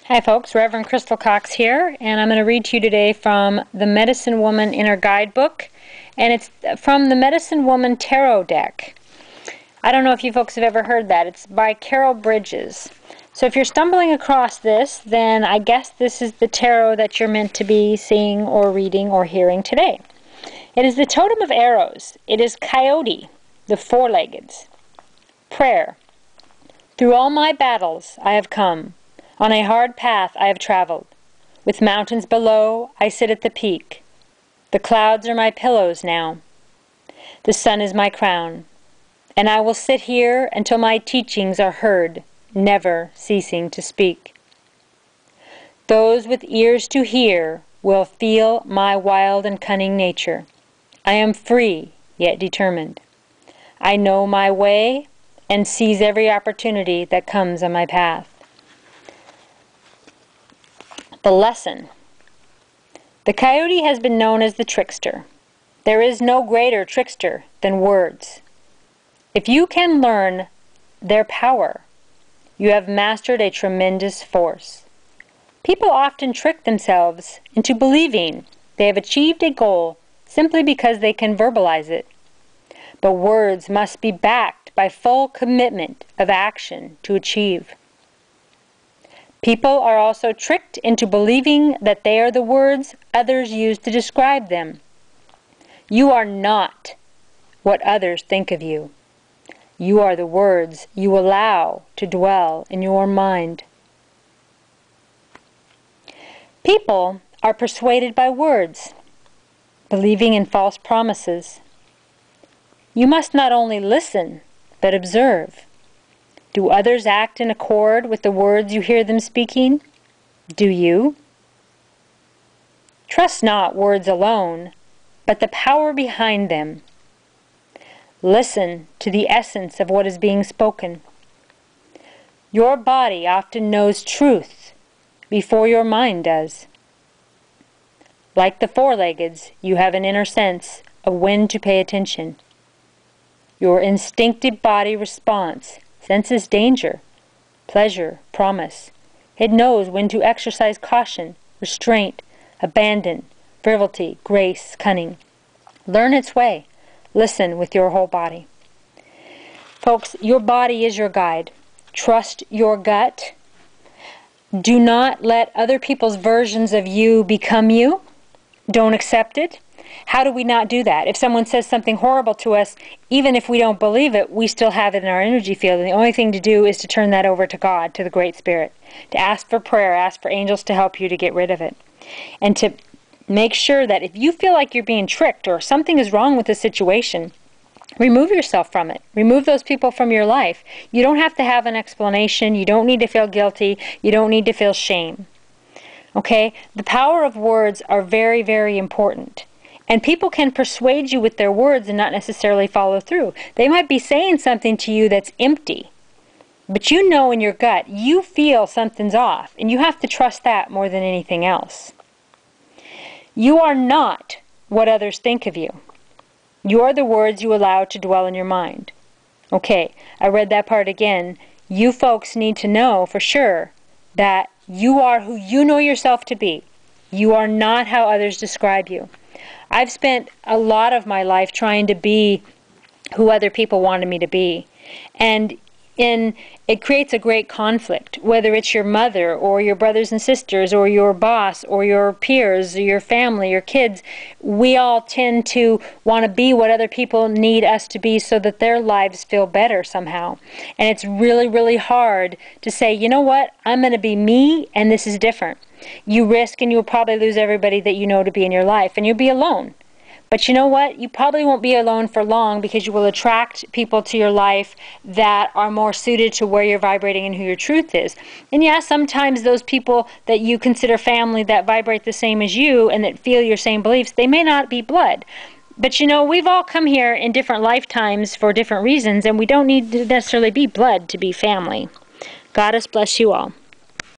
Hi folks, Reverend Crystal Cox here, and I'm going to read to you today from the Medicine Woman Inner Guidebook, and it's from the Medicine Woman Tarot deck. I don't know if you folks have ever heard that. It's by Carol Bridges. So if you're stumbling across this, then I guess this is the tarot that you're meant to be seeing or reading or hearing today. It is the totem of arrows. It is Coyote, the four-leggeds. Prayer. Through all my battles I have come. On a hard path I have traveled. With mountains below, I sit at the peak. The clouds are my pillows now. The sun is my crown. And I will sit here until my teachings are heard, never ceasing to speak. Those with ears to hear will feel my wild and cunning nature. I am free, yet determined. I know my way and seize every opportunity that comes on my path. The lesson. The coyote has been known as the trickster. There is no greater trickster than words. If you can learn their power, you have mastered a tremendous force. People often trick themselves into believing they have achieved a goal simply because they can verbalize it. But words must be backed by full commitment of action to achieve. People are also tricked into believing that they are the words others use to describe them. You are not what others think of you. You are the words you allow to dwell in your mind. People are persuaded by words, believing in false promises. You must not only listen, but observe. Do others act in accord with the words you hear them speaking? Do you? Trust not words alone, but the power behind them. Listen to the essence of what is being spoken. Your body often knows truth before your mind does. Like the four-leggeds, you have an inner sense of when to pay attention. Your instinctive body response senses danger, pleasure, promise. It knows when to exercise caution, restraint, abandon, frivolity, grace, cunning. Learn its way. Listen with your whole body. Folks, your body is your guide. Trust your gut. Do not let other people's versions of you become you. Don't accept it. How do we not do that? If someone says something horrible to us, even if we don't believe it, we still have it in our energy field. And the only thing to do is to turn that over to God, to the Great Spirit. To ask for prayer, ask for angels to help you to get rid of it. And to make sure that if you feel like you're being tricked or something is wrong with the situation, remove yourself from it. Remove those people from your life. You don't have to have an explanation. You don't need to feel guilty. You don't need to feel shame. Okay? The power of words are very, very important. And people can persuade you with their words and not necessarily follow through. They might be saying something to you that's empty. But you know in your gut, you feel something's off. And you have to trust that more than anything else. You are not what others think of you. You are the words you allow to dwell in your mind. Okay, I read that part again. You folks need to know for sure that you are who you know yourself to be. You are not how others describe you. I've spent a lot of my life trying to be who other people wanted me to be. And it creates a great conflict, whether it's your mother or your brothers and sisters or your boss or your peers or your family, your kids. We all tend to want to be what other people need us to be so that their lives feel better somehow. And it's really, really hard to say, you know what, I'm going to be me and this is different. You risk and you'll probably lose everybody that you know to be in your life and you'll be alone. But you know what? You probably won't be alone for long because you will attract people to your life that are more suited to where you're vibrating and who your truth is. And yeah, sometimes those people that you consider family that vibrate the same as you and that feel your same beliefs, they may not be blood. But you know, we've all come here in different lifetimes for different reasons, and we don't need to necessarily be blood to be family. Goddess bless you all.